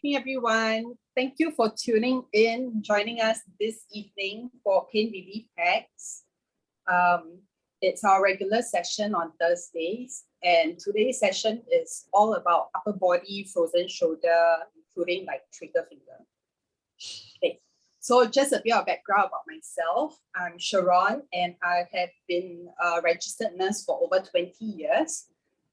Hey everyone, thank you for tuning in, joining us this evening for Pain Relief Hacks. It's our regular session on Thursdays, and today's session is all about upper body, frozen shoulder, including like trigger finger. Okay, so just a bit of background about myself. I'm Sharon, and I have been a registered nurse for over 20 years.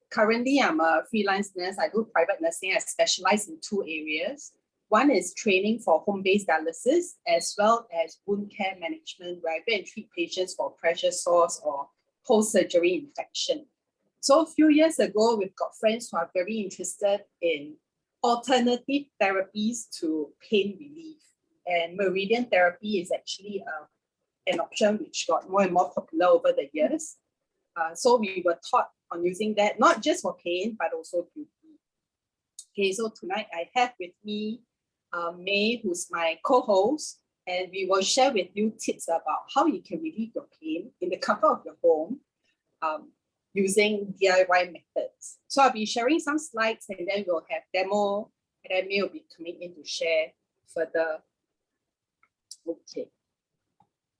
Currently, I'm a freelance nurse. I do private nursing. I specialize in two areas. One is training for home-based dialysis, as well as wound care management, where I go and treat patients for pressure sores or post-surgery infection. So a few years ago, we've got friends who are very interested in alternative therapies to pain relief. And Meridian Therapy is actually an option which got more and more popular over the years. So we were taught on using that, not just for pain, but also beauty. Okay, so tonight I have with me May, who's my co-host, and we will share with you tips about how you can relieve your pain in the comfort of your home using DIY methods. So I'll be sharing some slides and then we'll have demo, and then May will be coming in to share further. Okay,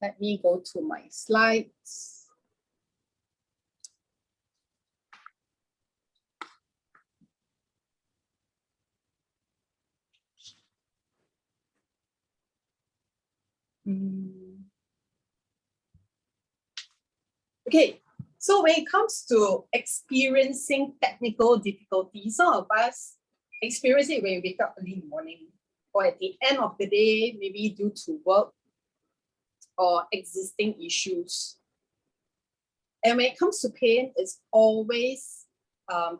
let me go to my slides. Okay, so when it comes to experiencing technical difficulties, some of us experience it when we wake up early in the morning or at the end of the day, maybe due to work or existing issues. And when it comes to pain, it's always,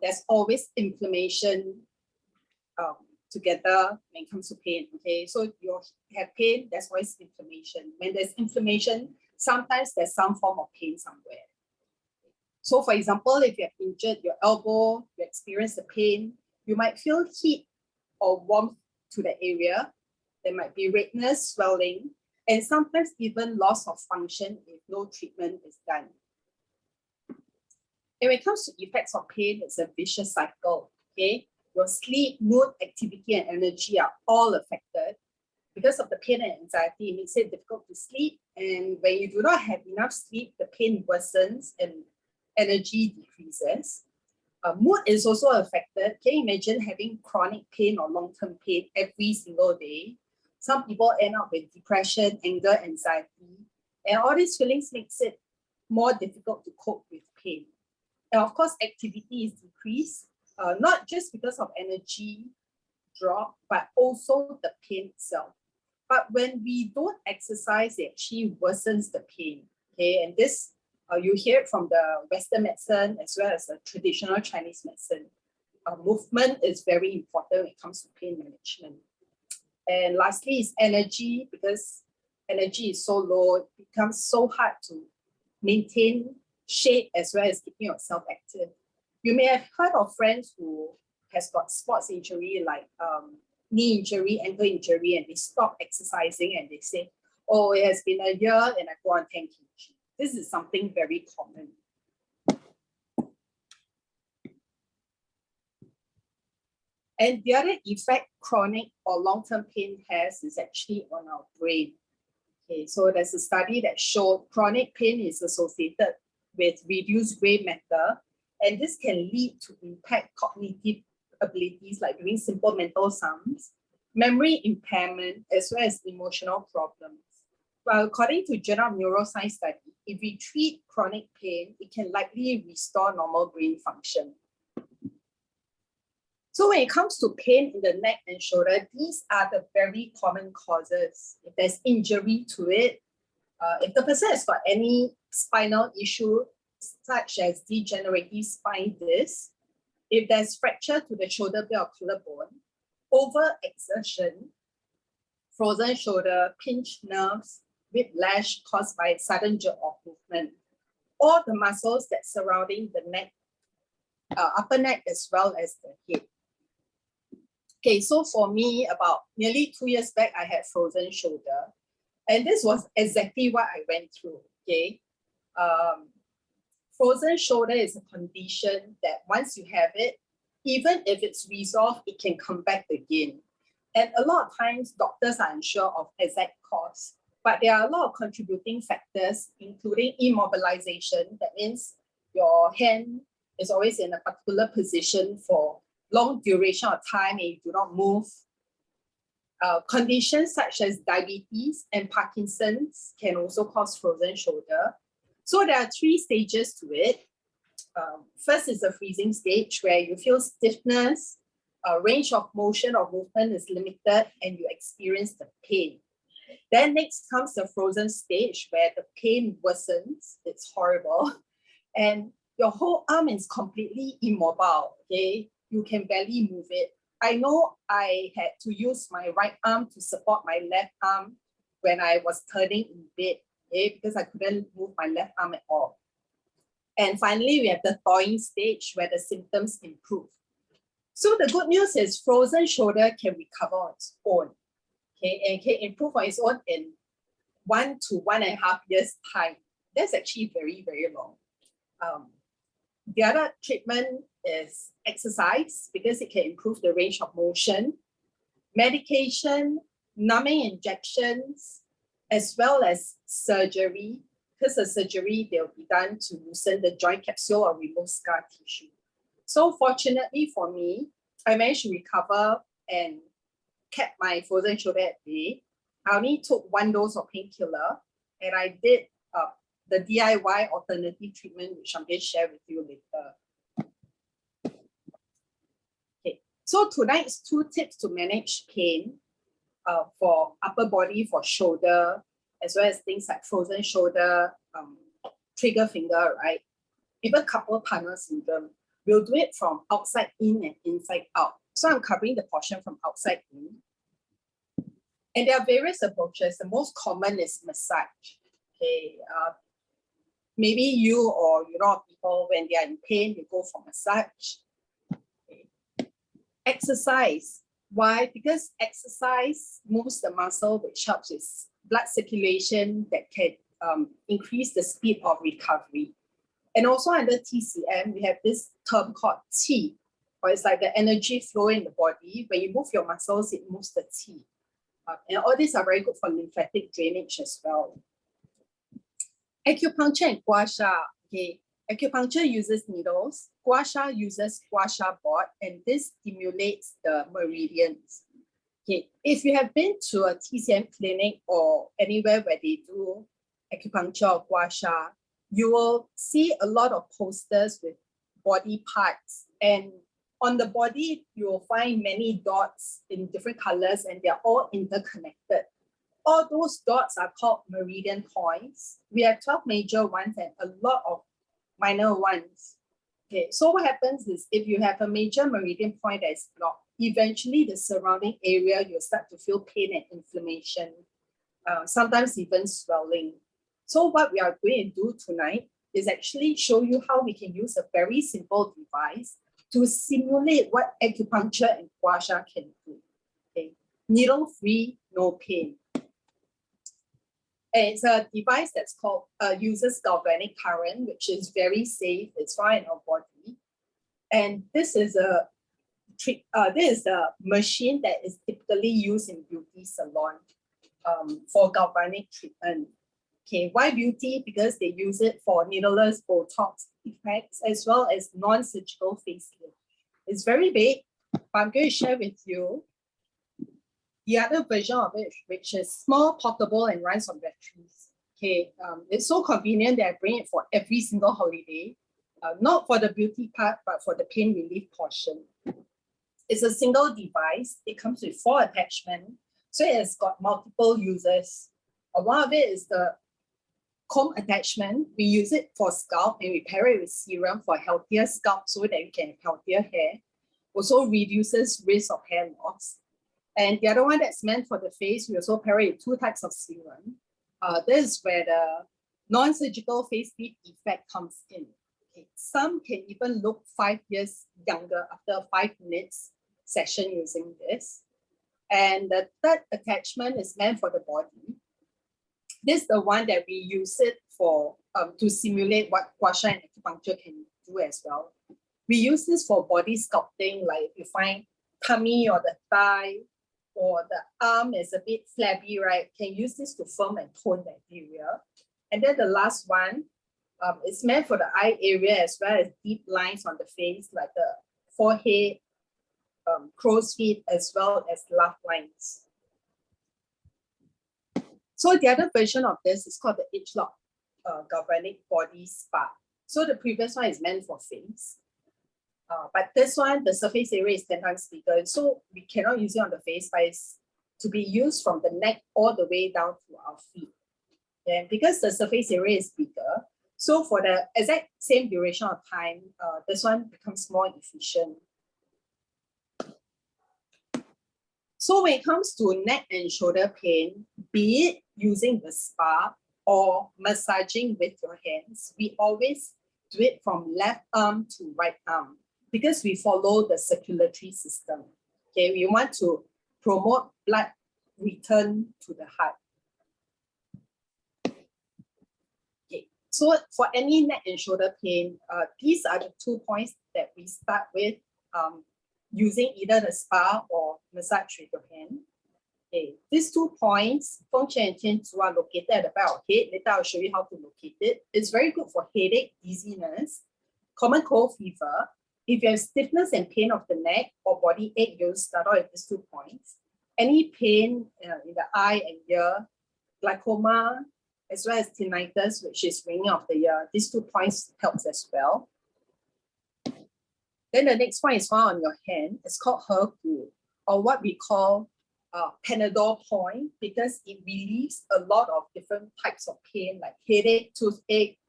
there's always inflammation together when it comes to pain, okay? So you have pain, there's always inflammation. When there's inflammation, sometimes there's some form of pain somewhere. So for example, if you have injured your elbow, you experience the pain, you might feel heat or warmth to the area. There might be redness, swelling, and sometimes even loss of function if no treatment is done. And when it comes to effects of pain, it's a vicious cycle, okay? Your sleep, mood, activity, and energy are all affected. Because of the pain and anxiety, it makes it difficult to sleep. And when you do not have enough sleep, the pain worsens and energy decreases. Mood is also affected. Can you imagine having chronic pain or long-term pain every single day? Some people end up with depression, anger, anxiety. And all these feelings makes it more difficult to cope with pain. And of course, activity is decreased. Not just because of energy drop, but also the pain itself. But when we don't exercise, it actually worsens the pain. Okay, and this you hear it from the Western medicine as well as the traditional Chinese medicine. Movement is very important when it comes to pain management. And lastly is energy, because energy is so low, it becomes so hard to maintain shape as well as keeping yourself active. You may have heard of friends who has got sports injury like knee injury, ankle injury, and they stop exercising and they say, oh, it has been a year and I go on 10 kg. This is something very common. And the other effect chronic or long-term pain has is actually on our brain. Okay, so there's a study that showed chronic pain is associated with reduced gray matter, and this can lead to impact cognitive abilities like doing simple mental sums, memory impairment, as well as emotional problems. Well, according to Journal of Neuroscience study, if we treat chronic pain, it can likely restore normal brain function. So when it comes to pain in the neck and shoulder, these are the very common causes. If there's injury to it, if the person has got any spinal issue, such as degenerative spine disc, if there's fracture to the shoulder blade or collarbone, overexertion, frozen shoulder, pinched nerves, whiplash caused by sudden jerk of movement, or the muscles that surrounding the neck, upper neck as well as the head. Okay, so for me, about nearly 2 years back, I had frozen shoulder. And this was exactly what I went through, okay? Frozen shoulder is a condition that once you have it, even if it's resolved, it can come back again. And a lot of times, doctors are unsure of exact cause, but there are a lot of contributing factors, including immobilization. That means your hand is always in a particular position for long duration of time and you do not move. Conditions such as diabetes and Parkinson's can also cause frozen shoulder. So there are 3 stages to it. First is the freezing stage, where you feel stiffness, range of motion or movement is limited, and you experience the pain. Then next comes the frozen stage, where the pain worsens. It's horrible. And your whole arm is completely immobile, okay? You can barely move it. I know I had to use my right arm to support my left arm when I was turning in bed, okay? Because I couldn't move my left arm at all. And finally, we have the thawing stage, where the symptoms improve. So the good news is frozen shoulder can recover on its own, okay, and can improve on its own in 1 to 1.5 years' time. That's actually very, very long. The other treatment is exercise, because it can improve the range of motion, medication, numbing injections, as well as surgery, because the surgery they'll be done to loosen the joint capsule or remove scar tissue. So fortunately for me, I managed to recover and kept my frozen shoulder at bay. I only took 1 dose of painkiller, and I did the DIY alternative treatment, which I'm going to share with you later. Okay, so tonight's 2 tips to manage pain for upper body, for shoulder, as well as things like frozen shoulder, trigger finger, right? Even carpal tunnel syndrome. We'll do it from outside in and inside out. So I'm covering the portion from outside in. And there are various approaches. The most common is massage. Okay, maybe you or a lot of people, when they are in pain, they go for massage. Okay. Exercise. Why? Because exercise moves the muscle, which helps with blood circulation that can increase the speed of recovery. And also under TCM, we have this term called qi, or it's like the energy flow in the body. When you move your muscles, it moves the qi. And all these are very good for lymphatic drainage as well. Acupuncture and gua sha. Okay. Acupuncture uses needles. Gua sha uses gua sha board, and this stimulates the meridians. Okay. If you have been to a TCM clinic or anywhere where they do acupuncture or gua sha, you will see a lot of posters with body parts, and on the body you will find many dots in different colors, and they're all interconnected. All those dots are called meridian points. We have 12 major ones and a lot of minor ones. Okay, so what happens is if you have a major meridian point that is blocked, eventually the surrounding area you'll start to feel pain and inflammation, sometimes even swelling. So what we are going to do tonight is actually show you how we can use a very simple device to simulate what acupuncture and gua sha can do. Okay, needle-free, no pain. And it's a device that's called uses galvanic current, which is very safe. It's fine in our body. And this is a machine that is typically used in beauty salon for galvanic treatment. Okay, why beauty? Because they use it for needleless Botox effects as well as non-surgical facelift. It's very big, but I'm going to share with you the other version of it, which is small, portable, and runs on batteries. Okay, it's so convenient that I bring it for every single holiday, not for the beauty part, but for the pain relief portion. It's a single device. It comes with 4 attachments, so it has got multiple uses. One of it is the comb attachment. We use it for scalp and we pair it with serum for healthier scalp so that we can have healthier hair. Also reduces risk of hair loss. And the other one that's meant for the face, we also pair it with 2 types of serum. This is where the non-surgical facelift effect comes in. Okay. Some can even look 5 years younger after a 5 minutes session using this. And the third attachment is meant for the body. This is the one that we use it for to simulate what gua sha and acupuncture can do as well. We use this for body sculpting, like if you find tummy or the thigh, or the arm is a bit flabby, right? Can use this to firm and tone that area. And then the last one, it's meant for the eye area as well as deep lines on the face, like the forehead, crow's feet, as well as laugh lines. So the other version of this is called the H-Lock Galvanic Body Spa. So the previous one is meant for face. But this one, the surface area is 10 times bigger. So we cannot use it on the face, but it's to be used from the neck all the way down to our feet. And because the surface area is bigger, so for the exact same duration of time, this one becomes more efficient. So when it comes to neck and shoulder pain, be it using the spa or massaging with your hands, we always do it from left arm to right arm because we follow the circulatory system. Okay, we want to promote blood return to the heart. Okay, so for any neck and shoulder pain, these are the 2 points that we start with using either the spa or massage with your hand. Okay, these 2 points, function and Tianzu, are located at the back of head. Later I'll show you how to locate it. It's very good for headache, dizziness, common cold fever. If you have stiffness and pain of the neck or body ache, you'll start out with these 2 points. Any pain in the eye and ear, glaucoma, as well as tinnitus, which is ringing of the ear, these 2 points helps as well. Then the next point is found on your hand. It's called Hergu, or what we call Panadol point, because it relieves a lot of different types of pain, like headache, toothache,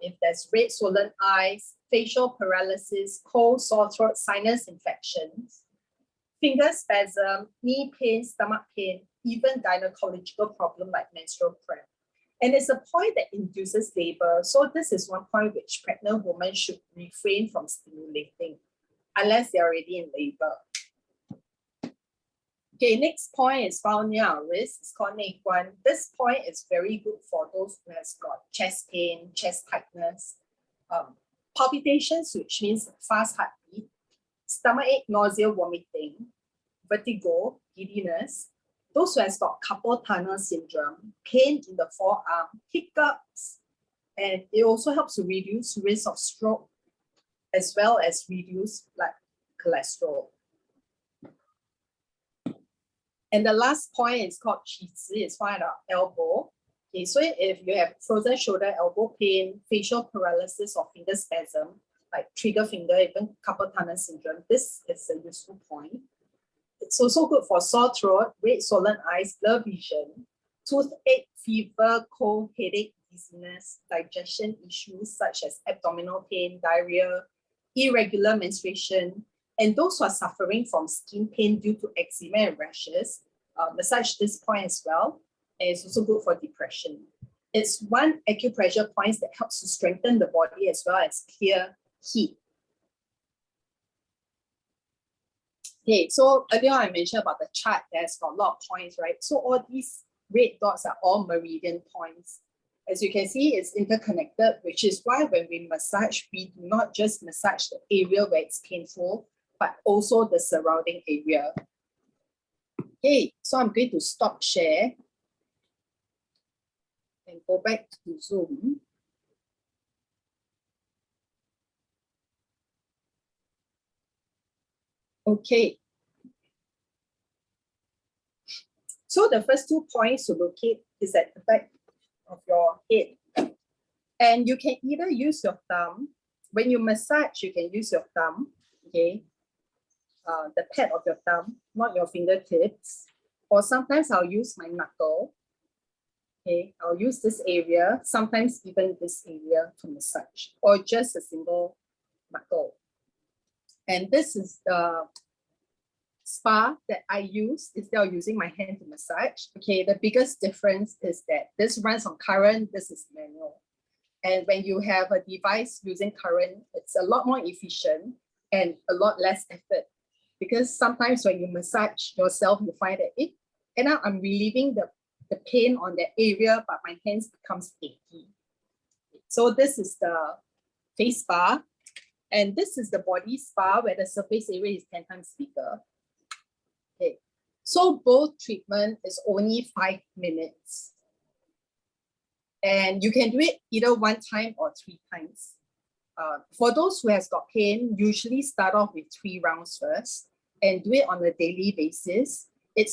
if there's red swollen eyes, facial paralysis, cold, sore throat, sinus infections, finger spasm, knee pain, stomach pain, even gynecological problem like menstrual cramp. And it's a point that induces labor. So this is one point which pregnant women should refrain from stimulating unless they're already in labor. Okay, next point is found near our wrist. It's called Nei Guan. This point is very good for those who has got chest pain, chest tightness, palpitations, which means fast heartbeat, stomachache, nausea, vomiting, vertigo, giddiness, those who has got carpal tunnel syndrome, pain in the forearm, hiccups, and it also helps to reduce risk of stroke as well as reduce blood cholesterol. And the last point is called Qi Zi, it's found at our elbow. Okay, so if you have frozen shoulder, elbow pain, facial paralysis, or finger spasm, like trigger finger, even carpal tunnel syndrome, this is a useful point. It's also good for sore throat, red swollen eyes, blurred vision, toothache, fever, cold, headache, dizziness, digestion issues such as abdominal pain, diarrhea, irregular menstruation, and those who are suffering from skin pain due to eczema and rashes, massage this point as well. And it's also good for depression. It's one acupressure point that helps to strengthen the body as well as clear heat. Okay, so earlier I mentioned about the chart, there's got a lot of points, right? So all these red dots are all meridian points. As you can see, it's interconnected, which is why when we massage, we do not just massage the area where it's painful, but also the surrounding area. Okay, so I'm going to stop share and go back to Zoom. Okay. So the first 2 points to locate is at the back of your head. And you can either use your thumb. When you massage, you can use your thumb, okay? The pad of your thumb, not your fingertips. Or sometimes I'll use my knuckle. Okay, I'll use this area, sometimes even this area to massage, or just a single knuckle. And this is the spa that I use instead of using my hand to massage. Okay, the biggest difference is that this runs on current, this is manual. And when you have a device using current, it's a lot more efficient and a lot less effort. Because sometimes when you massage yourself, you find that and now I'm relieving the pain on that area, but my hands becomes achy. So this is the face spa. And this is the body spa where the surface area is 10 times bigger. Okay, So both treatment is only 5 minutes. And you can do it either 1 time or 3 times. For those who has got pain, usually start off with 3 rounds first and do it on a daily basis. It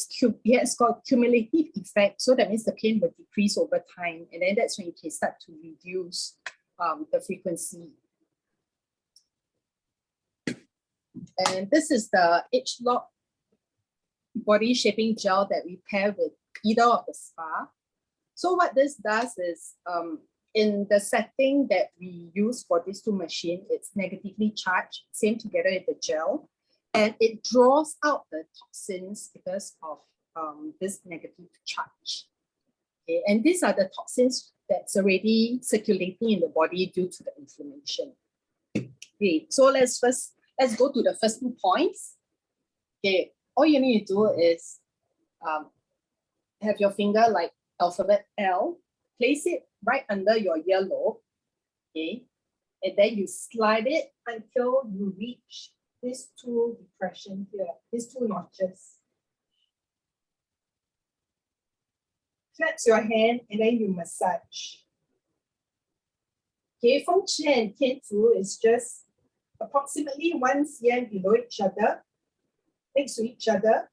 has got cumulative effect. So that means the pain will decrease over time. And then that's when you can start to reduce the frequency. And this is the H-Lock body shaping gel that we pair with either of the spa. So what this does is, in the setting that we use for these 2 machines, it's negatively charged, same together with the gel, and it draws out the toxins because of this negative charge. Okay, and these are the toxins that's already circulating in the body due to the inflammation. Okay, so let's go to the first 2 points. Okay, all you need to do is have your finger like alphabet L, place it right under your earlobe, okay, and then you slide it until you reach these 2 depressions here, these 2 notches. Flex your hand and then you massage. Okay, 风池 and 天足 is just approximately 1 cm below each other, next to each other.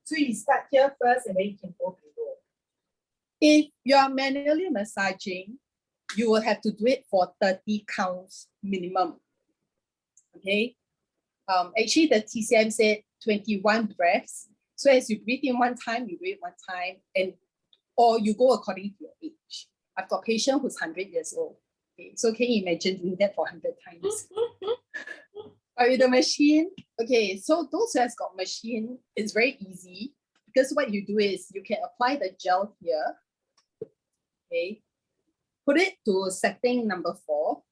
So you start here first and then you can go below. If you are manually massaging, you will have to do it for 30 counts minimum. Okay. Actually, the TCM said 21 breaths. So as you breathe in 1 time, you do it 1 time, and or you go according to your age. I've got a patient who's 100 years old. Okay, so can you imagine doing that for 100 times? With the machine, okay, so those who has got machine, it's very easy because what you do is you can apply the gel here. Okay, put it to setting number 4.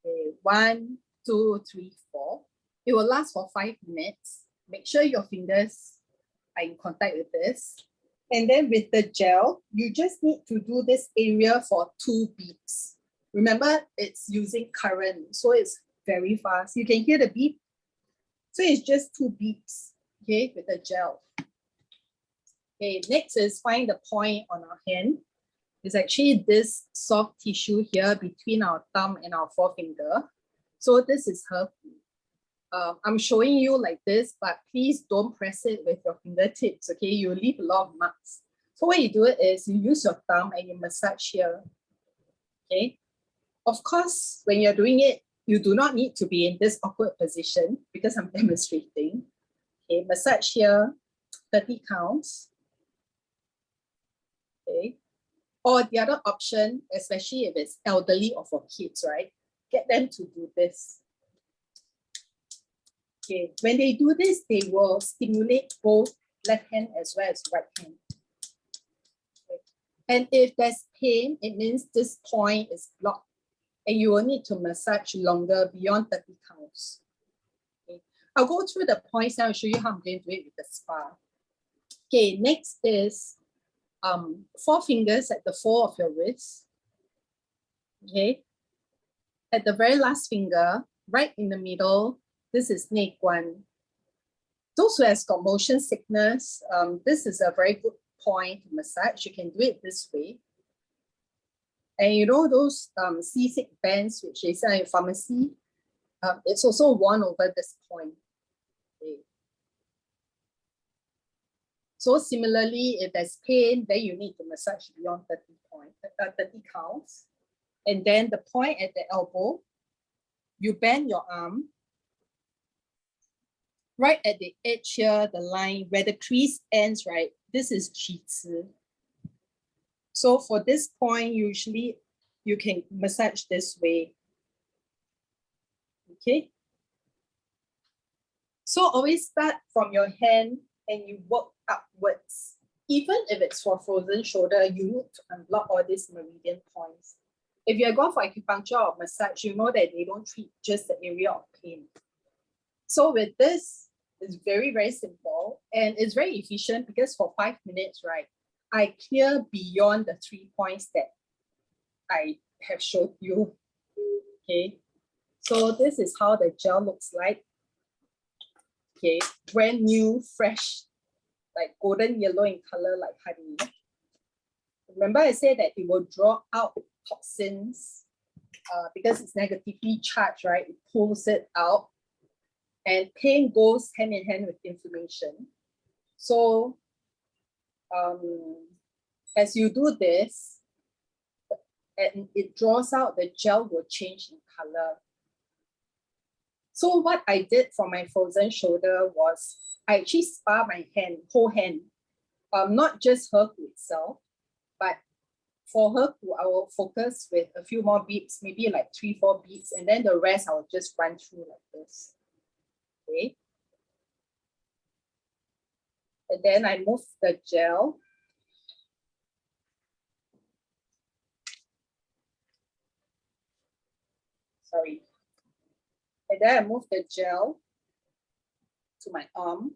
Okay, 1, 2, 3, 4. It will last for 5 minutes. Make sure your fingers are in contact with this. And then with the gel, you just need to do this area for 2 beeps. Remember, it's using current, so it's very fast. You can hear the beep. So it's just 2 beeps, okay, with the gel. Okay, next is find the point on our hand. It's actually this soft tissue here between our thumb and our forefinger. So this is her. I'm showing you like this, but please don't press it with your fingertips, okay? You'll leave a lot of marks. So what you do is you use your thumb and you massage here, okay? Of course, when you're doing it, you do not need to be in this awkward position because I'm demonstrating. Okay, massage here, 30 counts. Okay. Or the other option, especially if it's elderly or for kids, right? Get them to do this. Okay, when they do this, they will stimulate both left hand as well as right hand. Okay. And if there's pain, it means this point is blocked and you will need to massage longer beyond 30 counts. Okay. I'll go through the points now and show you how I'm going to do it with the spa. Okay, next is 4 fingers at the 4 of your wrist. Okay. At the very last finger, right in the middle, this is 内关. Those who has got motion sickness, this is a very good point to massage. You can do it this way. And you know those seasick bands which is in pharmacy, it's also worn over this point. Okay. So similarly, if there's pain, then you need to massage beyond 30 counts. And then the point at the elbow, you bend your arm. Right at the edge here, the line where the crease ends, right? This is 曲子. So for this point, usually you can massage this way. Okay. So always start from your hand and you work upwards. Even if it's for frozen shoulder, you need to unblock all these meridian points. If you're going for acupuncture or massage, you know that they don't treat just the area of pain. So with this, it's very, very simple and it's very efficient because for 5 minutes, right, I clear beyond the 3 points that I have showed you. Okay, so this is how the gel looks like. Okay, brand new, fresh like golden yellow in color like honey. Remember I said that it will draw out toxins because it's negatively charged, right? It pulls it out. And pain goes hand in hand with inflammation. So as you do this, and it draws out, the gel will change in color. So what I did for my frozen shoulder was I actually spa my hand, whole hand, not just her to itself, but for her to, I will focus with a few more beads, maybe like 3-4 beads, and then the rest I will just run through like this. Okay. And then I move the gel. Sorry. And then I move the gel to my arm.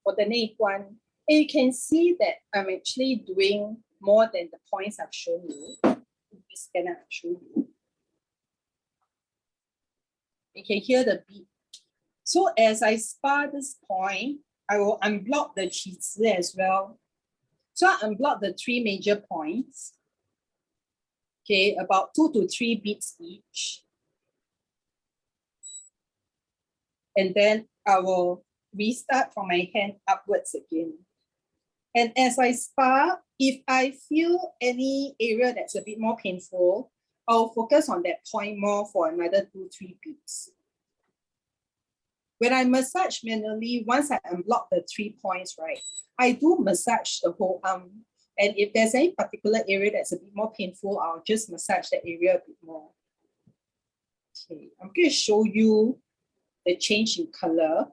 For the neck one, and you can see that I'm actually doing more than the points I've shown you. This scanner I've shown you. You can hear the beat. So as I spa this point, I will unblock the cheese as well. So I unblock the 3 major points. Okay, about 2 to 3 beats each. And then I will restart from my hand upwards again. And as I spa, if I feel any area that's a bit more painful, I'll focus on that point more for another 2-3 beats. When I massage manually, once I unblock the 3 points, right, I do massage the whole arm. And if there's any particular area that's a bit more painful, I'll just massage that area a bit more. Okay, I'm going to show you the change in color.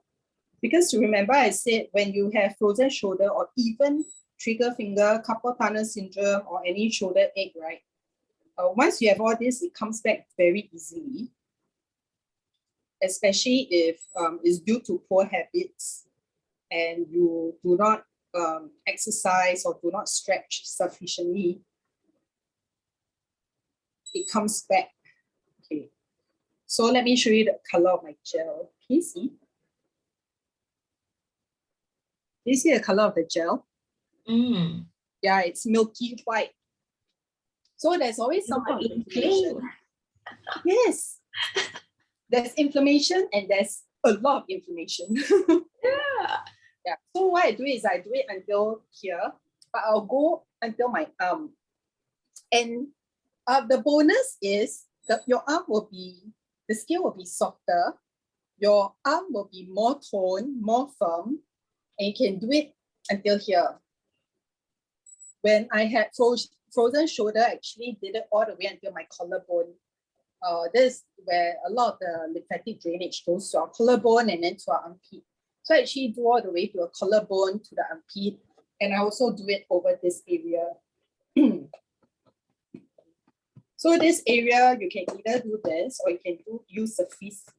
Because remember I said when you have frozen shoulder or even trigger finger, carpal tunnel syndrome or any shoulder ache, right? Once you have all this, it comes back very easily. Especially if it's due to poor habits and you do not exercise or do not stretch sufficiently, it comes back. Okay. So let me show you the color of my gel. Can you see? Do you see the color of the gel? Mm. Yeah, it's milky white. So there's always some inflammation. Yes. There's inflammation and there's a lot of inflammation. Yeah. Yeah. So what I do is I do it until here, but I'll go until my arm. And the bonus is that your arm will be, the skin will be softer. Your arm will be more toned, more firm, and you can do it until here. When I had frozen shoulder, I actually did it all the way until my collarbone. This is where a lot of the lymphatic drainage goes to our collarbone and then to our armpit. So I actually do all the way to a collarbone, to the armpit, and I also do it over this area. So this area, you can either do this or you can use the fist.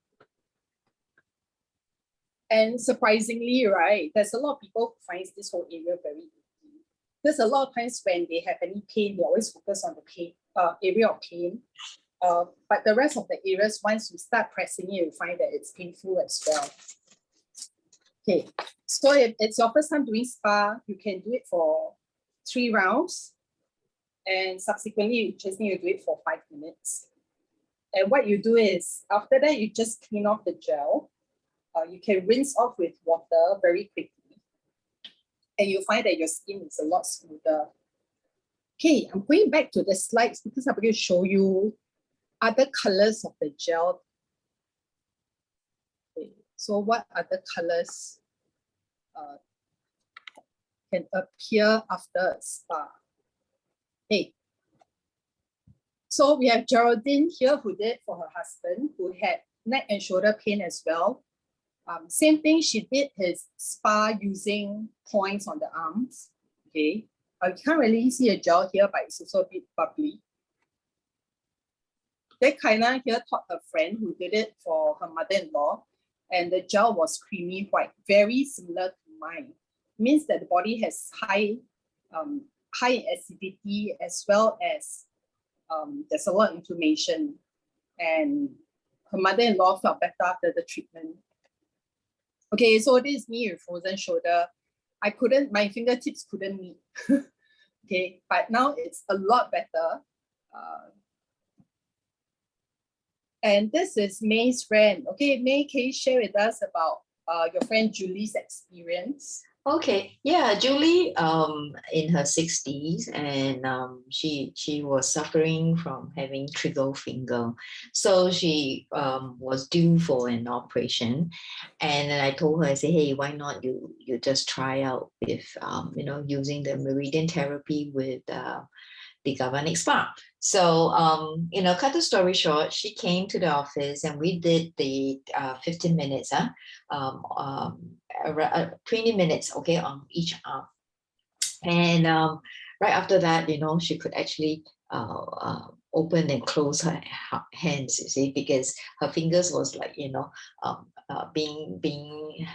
And surprisingly, right, there's a lot of people who find this whole area very easy. There's a lot of times when they have any pain, they always focus on the pain, area of pain. But the rest of the areas, once you start pressing it, you find that it's painful as well. Okay, so if it's your first time doing spa, you can do it for 3 rounds. And subsequently, you just need to do it for 5 minutes. And what you do is, after that, you just clean off the gel. You can rinse off with water very quickly. And you'll find that your skin is a lot smoother. Okay, I'm going back to the slides because I'm going to show you other colors of the gel. Okay, so what other colors can appear after a spa? Hey, so we have Geraldine here who did for her husband who had neck and shoulder pain as well. Same thing, she did his spa using points on the arms. Okay, you can't really see a gel here, but it's also a bit bubbly. That Kaina here taught her friend who did it for her mother-in-law, and the gel was creamy white, very similar to mine. It means that the body has high in acidity as well as there's a lot of inflammation, and her mother-in-law felt better after the treatment. Okay, so this is me with frozen shoulder. my fingertips couldn't meet. Okay, but now it's a lot better. And this is May's friend. Okay, May, can you share with us about your friend Julie's experience? Okay, yeah, Julie, in her 60s, and she was suffering from having trigger finger, so she was due for an operation, and then I told her, I said, hey, why not you just try out with using the Meridian Therapy with the Galvanic Spa. So, cut the story short, she came to the office and we did the 15 minutes, 20 minutes, okay, on each arm. And right after that, she could actually open and close her hands, you see, because her fingers was like, being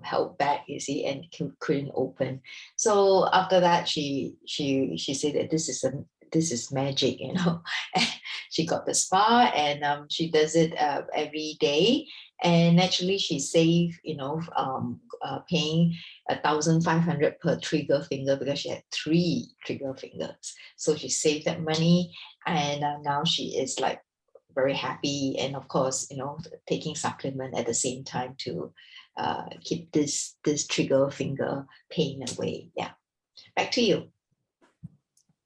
held back, you see, and couldn't open. So after that, she said that this is magic, She got the spa and she does it every day. And actually she saved, paying 1,500 per trigger finger because she had 3 trigger fingers. So she saved that money, and now she is like very happy, and of course, taking supplement at the same time to keep this trigger finger pain away. Yeah, back to you.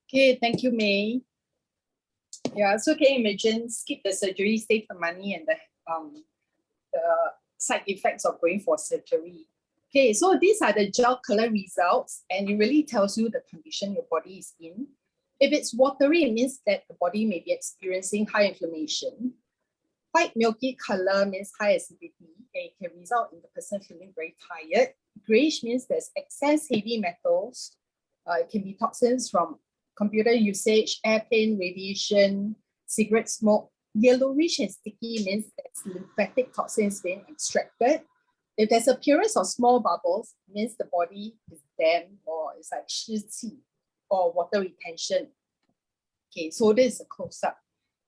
Okay, thank you, May. Yeah, so can you imagine, skip the surgery, save the money and the side effects of going for surgery. Okay, so these are the gel color results, and it really tells you the condition your body is in. If it's watery, it means that the body may be experiencing high inflammation. White milky color means high acidity, and it can result in the person feeling very tired. Grayish means there's excess heavy metals. It can be toxins from computer usage, airplane, radiation, cigarette smoke. Yellowish and sticky means there's lymphatic toxins being extracted. If there's appearance of small bubbles, it means the body is damp or it's like 湿气 or water retention. Okay, so this is a close-up.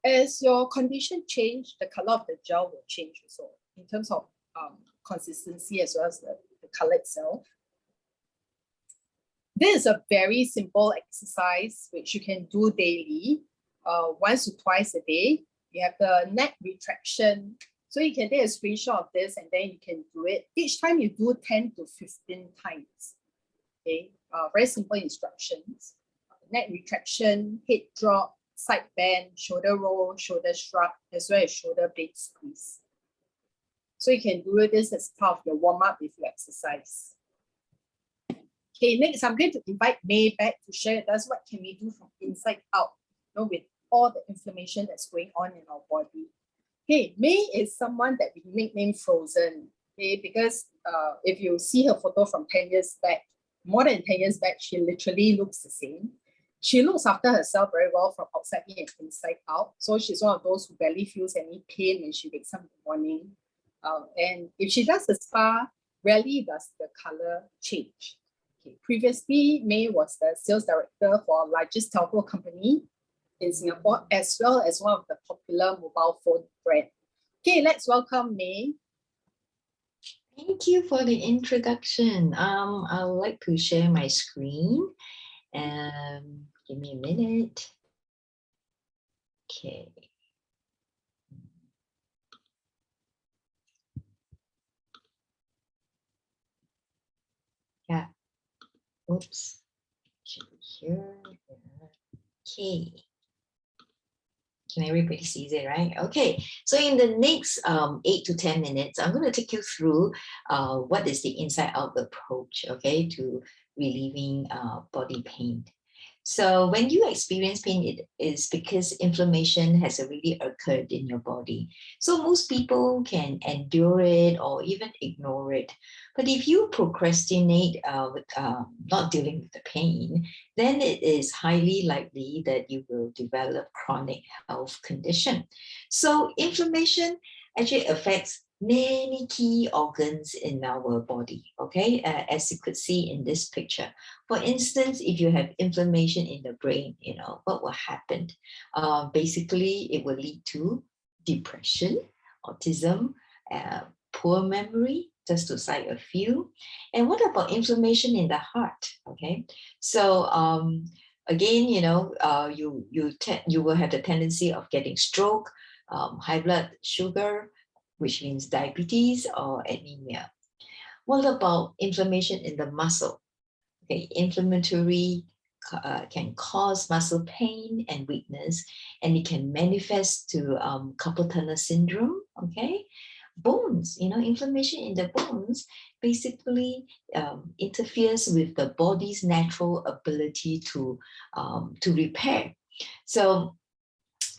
As your condition change, the color of the gel will change also in terms of consistency as well as the color itself. This is a very simple exercise which you can do daily, once or twice a day. You have the neck retraction. So you can take a screenshot of this and then you can do it. Each time you do 10 to 15 times. Okay, very simple instructions. Neck retraction, head drop, side bend, shoulder roll, shoulder shrug, as well as shoulder blade squeeze. So you can do this as part of your warm-up if you exercise. Okay, next I'm going to invite May back to share with us what can we do from inside out, with all the inflammation that's going on in our body. Okay, May is someone that we nicknamed Frozen. Okay, because if you see her photo from 10 years back, more than 10 years back, she literally looks the same. She looks after herself very well from outside in and inside out. So she's one of those who barely feels any pain when she wakes up in the morning. And if she does the spa, rarely does the color change. Okay. Previously, May was the sales director for our largest telco company in Singapore, as well as one of the popular mobile phone brand. Okay, let's welcome May. Thank you for the introduction. I would like to share my screen. Give me a minute. Okay. Yeah. Oops. Should be here. Okay. Can everybody see it, right? Okay, so in the next 8 to 10 minutes, I'm going to take you through what is the inside-out approach, okay, to relieving body pain. So when you experience pain, it is because inflammation has already occurred in your body. So most people can endure it or even ignore it. But if you procrastinate with not dealing with the pain, then it is highly likely that you will develop chronic health condition. So inflammation actually affects many key organs in our body, okay, as you could see in this picture. For instance, if you have inflammation in the brain, what will happen? Basically, it will lead to depression, autism, poor memory, just to cite a few. And what about inflammation in the heart? Okay, so again, you know, you will have the tendency of getting stroke, high blood sugar, which means diabetes or anemia. What about inflammation in the muscle? Okay, inflammatory can cause muscle pain and weakness, and it can manifest to carpal tunnel syndrome. Okay, bones, you know, inflammation in the bones basically interferes with the body's natural ability to repair. So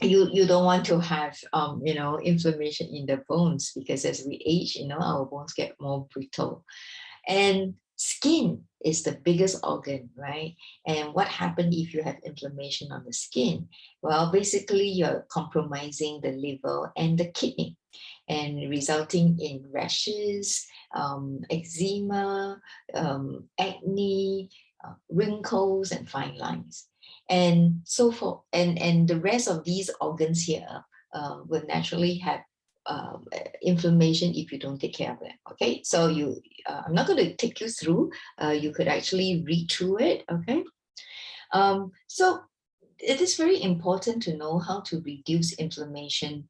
you don't want to have you know, inflammation in the bones, because as we age, you know, our bones get more brittle. And skin is the biggest organ, right? And what happens if you have inflammation on the skin? Well, basically you're compromising the liver and the kidney, and resulting in rashes, eczema, acne, wrinkles, and fine lines. And so forth. And the rest of these organs here will naturally have inflammation if you don't take care of them. Okay, so I'm not going to take you through. You could actually read through it. Okay, so it is very important to know how to reduce inflammation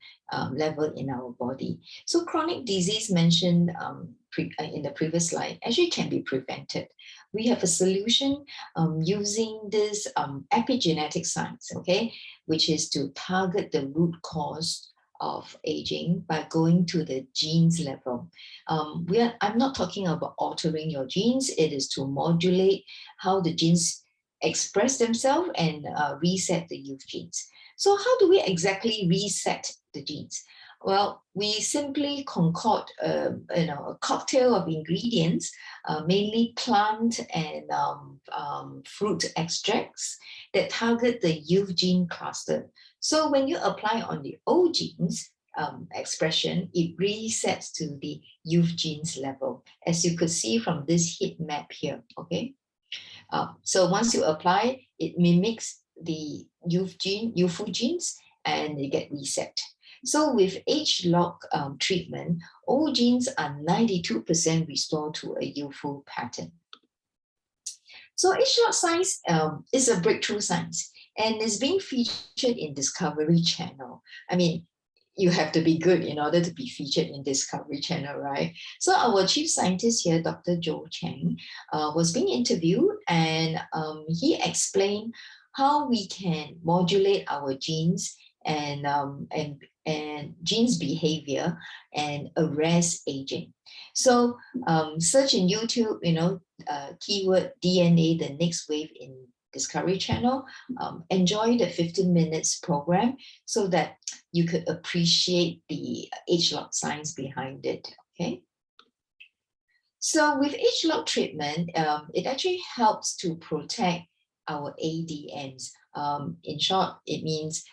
level in our body. So chronic disease mentioned in the previous slide actually can be prevented. We have a solution using this epigenetic science, okay, which is to target the root cause of aging by going to the genes level. I'm not talking about altering your genes. It is to modulate how the genes express themselves and reset the youth genes. So how do we exactly reset the genes? Well, we simply concoct a cocktail of ingredients, mainly plant and fruit extracts that target the youth gene cluster. So when you apply on the old genes expression, it resets to the youth genes level, as you could see from this heat map here, okay? So once you apply, it mimics the youthful genes, and they get reset. So with age-lock treatment, all genes are 92% restored to a youthful pattern. So age-lock science is a breakthrough science, and is being featured in Discovery Channel. I mean, you have to be good in order to be featured in Discovery Channel, right? So our chief scientist here, Dr. Joe Cheng, was being interviewed, and he explained how we can modulate our genes and genes behavior and arrest aging. So search in YouTube, you know, keyword DNA, the next wave in Discovery Channel. Enjoy the 15 minutes program so that you could appreciate the age-lock science behind it, okay? So with age-lock treatment, it actually helps to protect our ADMs. In short, it means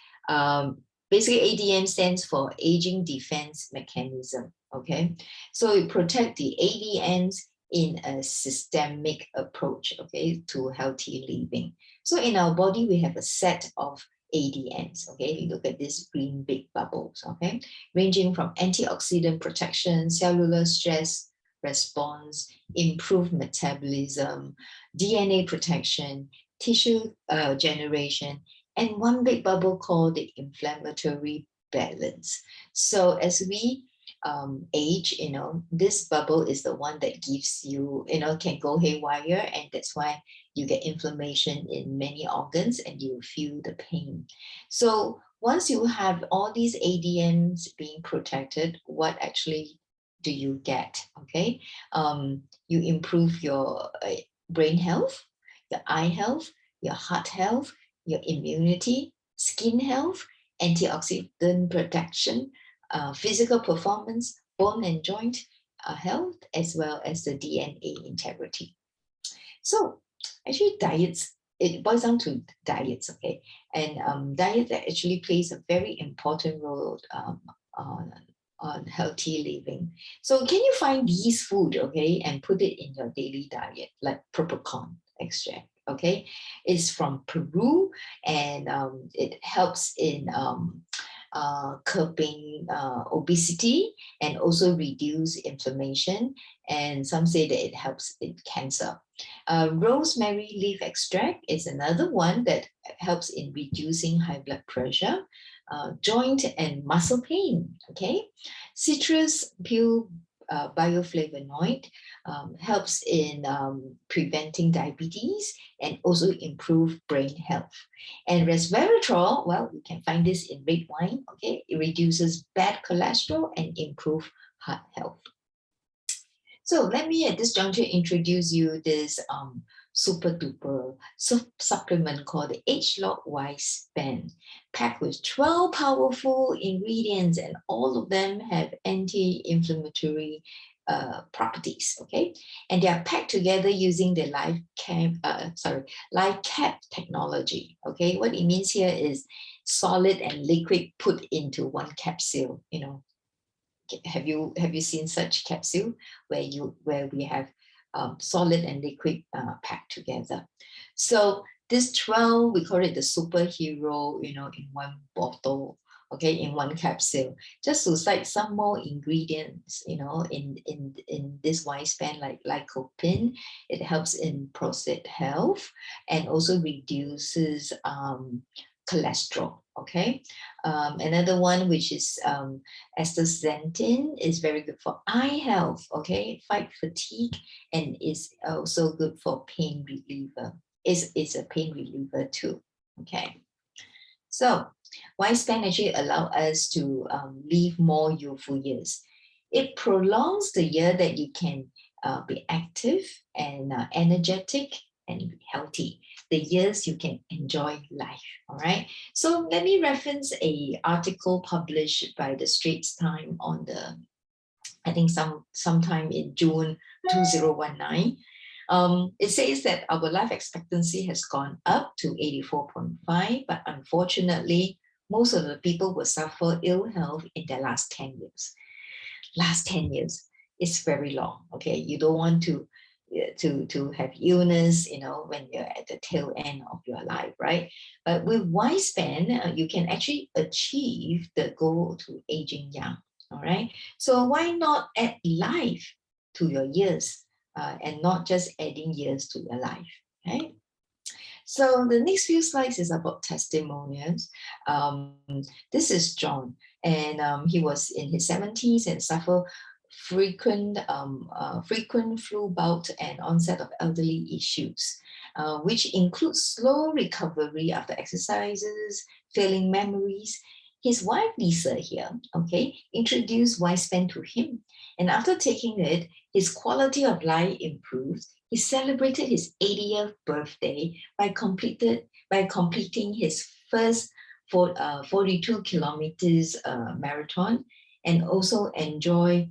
basically ADM stands for Aging Defense Mechanism, okay? So it protects the ADMs in a systemic approach, okay, to healthy living. So in our body, we have a set of ADMs, okay? You look at these green big bubbles, okay? Ranging from antioxidant protection, cellular stress response, improved metabolism, DNA protection, tissue generation, and one big bubble called the inflammatory balance. So as we age, you know, this bubble is the one that gives you, you know, can go haywire, and that's why you get inflammation in many organs and you feel the pain. So once you have all these ADMs being protected, what actually do you get? Okay, you improve your brain health, your eye health, your heart health, your immunity, skin health, antioxidant protection, physical performance, bone and joint health, as well as the DNA integrity. So actually diets, it boils down to diets, okay? And diet that actually plays a very important role on healthy living. So can you find these food, okay, and put it in your daily diet, like purple corn extract, okay? It's from Peru, and it helps in curbing obesity, and also reduce inflammation. And some say that it helps in cancer. Rosemary leaf extract is another one that helps in reducing high blood pressure, joint and muscle pain. Okay, citrus peel bioflavonoid helps in preventing diabetes and also improve brain health. And resveratrol, well, you can find this in red wine. Okay, it reduces bad cholesterol and improve heart health. So let me at this juncture introduce you this super duper supplement called the H-Log Y-Span, packed with 12 powerful ingredients, and all of them have anti-inflammatory properties. Okay, and they are packed together using the live cap technology. Okay, what it means here is solid and liquid put into one capsule. You know, have you seen such capsule where we have solid and liquid packed together? So this 12, we call it the superhero, you know, in one bottle, okay, in one capsule. Just to cite some more ingredients, you know, in this Y-Span, like lycopene, it helps in prostate health and also reduces cholesterol. Okay, another one, which is astaxanthin, is very good for eye health. Okay, fight fatigue, and is also good for pain reliever. It's a pain reliever too. Okay, so Y-Span actually allow us to live more youthful years. It prolongs the year that you can be active and energetic and healthy, the years you can enjoy life. All right, so let me reference a article published by the Straits Times on the, I think sometime in June 2019. It says that our life expectancy has gone up to 84.5, but unfortunately, most of the people will suffer ill health in their last 10 years. Last 10 years is very long. Okay, you don't want to have illness, you know, when you're at the tail end of your life, right? But with Y-Span, you can actually achieve the goal to aging young. All right, so why not add life to your years and not just adding years to your life, right? So the next few slides is about testimonials. This is John, and he was in his 70s and suffered frequent flu bout and onset of elderly issues, which includes slow recovery after exercises, failing memories. His wife Lisa here, okay, introduced Y-Span to him, and after taking it, his quality of life improved. He celebrated his 80th birthday by completing his first 42 kilometers marathon, and also enjoy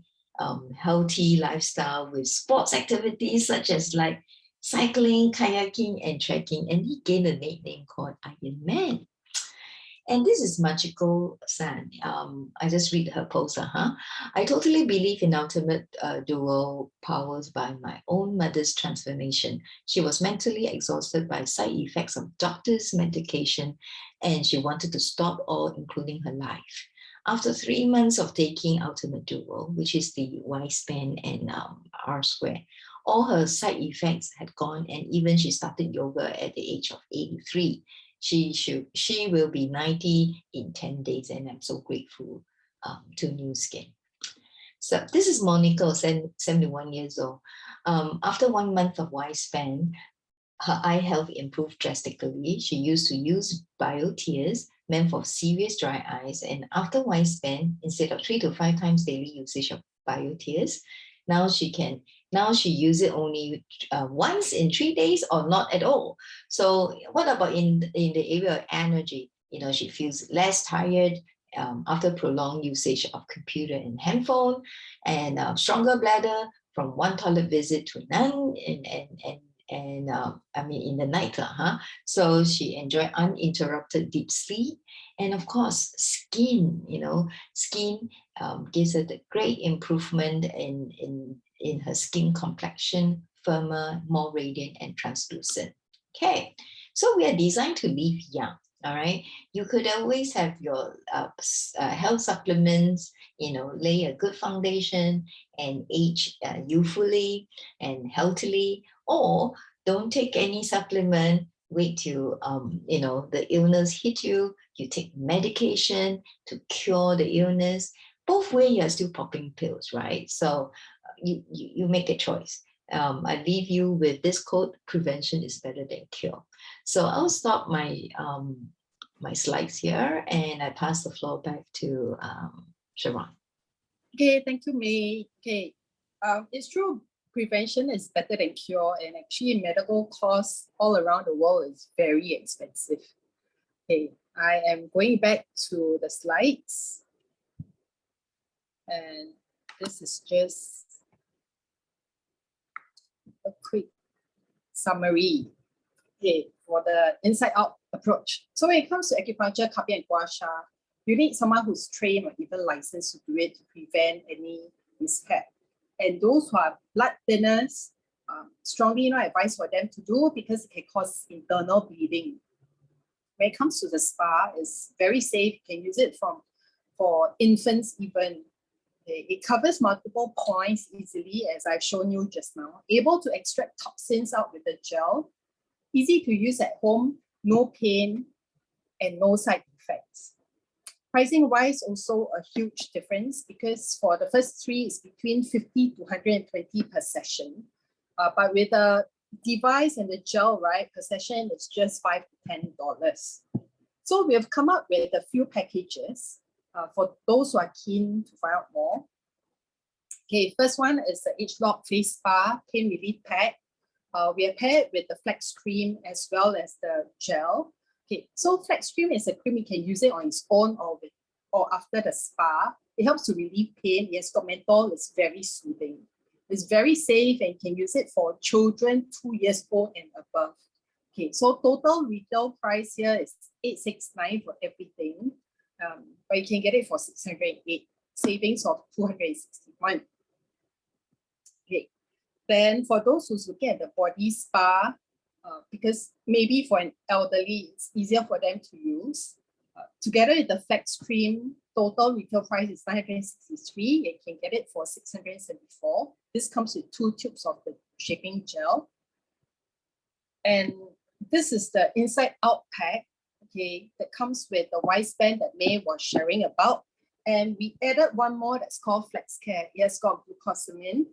healthy lifestyle with sports activities such as like cycling, kayaking, and trekking. And he gained a nickname called Iron Man. And this is Magical San. I just read her post. I totally believe in ultimate dual powers by my own mother's transformation. She was mentally exhausted by side effects of doctors' medication, and she wanted to stop all, including her life. After 3 months of taking Ultimate Duo, which is the Y-Span and R Square, all her side effects had gone, and even she started yoga at the age of 83. She will be 90 in 10 days, and I'm so grateful to New Skin. So this is Monica, 71 years old. After 1 month of Y-Span, her eye health improved drastically. She used to use BioTears, meant for serious dry eyes, and after Y-Span, instead of 3 to 5 times daily usage of BioTears, now she uses it only once in 3 days or not at all. So what about in the area of energy? You know, she feels less tired after prolonged usage of computer and handphone, and stronger bladder from 1 toilet visit to none, and I mean in the night, so she enjoyed uninterrupted deep sleep. And of course, skin, you know, skin gives her the great improvement in her skin complexion, firmer, more radiant and translucent. Okay, so we are designed to live young. All right, you could always have your health supplements, lay a good foundation and age youthfully and healthily, or don't take any supplement, wait till the illness hit you, you take medication to cure the illness. Both way you're still popping pills, right? So you make a choice. I leave you with this quote: prevention is better than cure. So I'll stop my slides here, and I pass the floor back to Sharon. Okay, thank you, May. Okay, it's true. Prevention is better than cure, and actually, medical costs all around the world is very expensive. Okay, I am going back to the slides, and this is just a quick summary. Okay, for the inside-out approach. So when it comes to acupuncture, cupping, and gua sha, you need someone who's trained or even licensed to do it to prevent any mishap. And those who are blood thinners, strongly not advised for them to do because it can cause internal bleeding. When it comes to the spa, it's very safe. You can use it for infants even. It covers multiple points easily, as I've shown you just now. Able to extract toxins out with the gel. Easy to use at home, no pain, and no side effects. Pricing wise, also a huge difference because for the first three, it's between 50 to 120 per session. But with the device and the gel, right, per session, it's just $5 to $10. So we have come up with a few packages for those who are keen to find out more. Okay, first one is the H-Lock Face Spa Pain Relief Pack. We are paired with the flex cream as well as the gel. Okay, so flex cream is a cream you can use it on its own or after the spa. It helps to relieve pain. Yes, got menthol, it's very soothing. It's very safe and you can use it for children 2 years old and above. Okay, so total retail price here is $869 for everything, but you can get it for $608, savings of $261. Okay. Then for those who's looking at the body spa, because maybe for an elderly, it's easier for them to use. Together with the flex cream, total retail price is $963. You can get it for $674. This comes with 2 tubes of the shaping gel. And this is the inside out pack, okay, that comes with the widespan that May was sharing about. And we added one more that's called Flex Care. It has got glucosamine.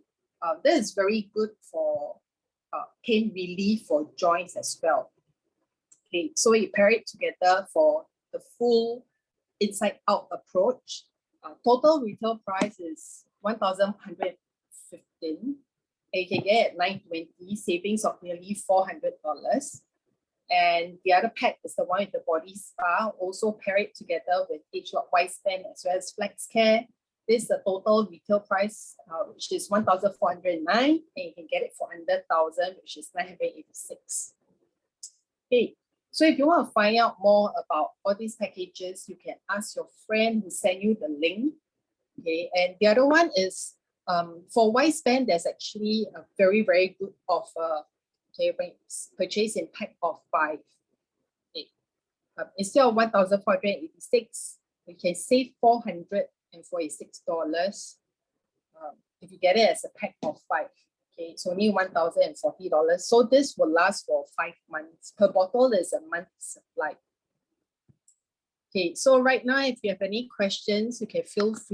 That is very good for pain relief for joints as well. Okay, so you pair it together for the full inside-out approach. Total retail price is $1,115. You can get at $920, savings of nearly $400. And the other pack is the one with the body spa, also pair it together with H-Lock Widespan as well as Flex Care. This is the total retail price, which is $1,409, and you can get it for under $1,000, which is $986. Okay, so if you want to find out more about all these packages, you can ask your friend who sent you the link. Okay, and the other one is for Widespan, there's actually a very, very good offer. Okay, when it's purchased in pack of 5. Okay. Instead of $1,486, you can save $446 if you get it as a pack of 5. Okay, it's only $1,040. So this will last for 5 months. Per bottle is a month's supply. Okay, so right now, if you have any questions, you can feel free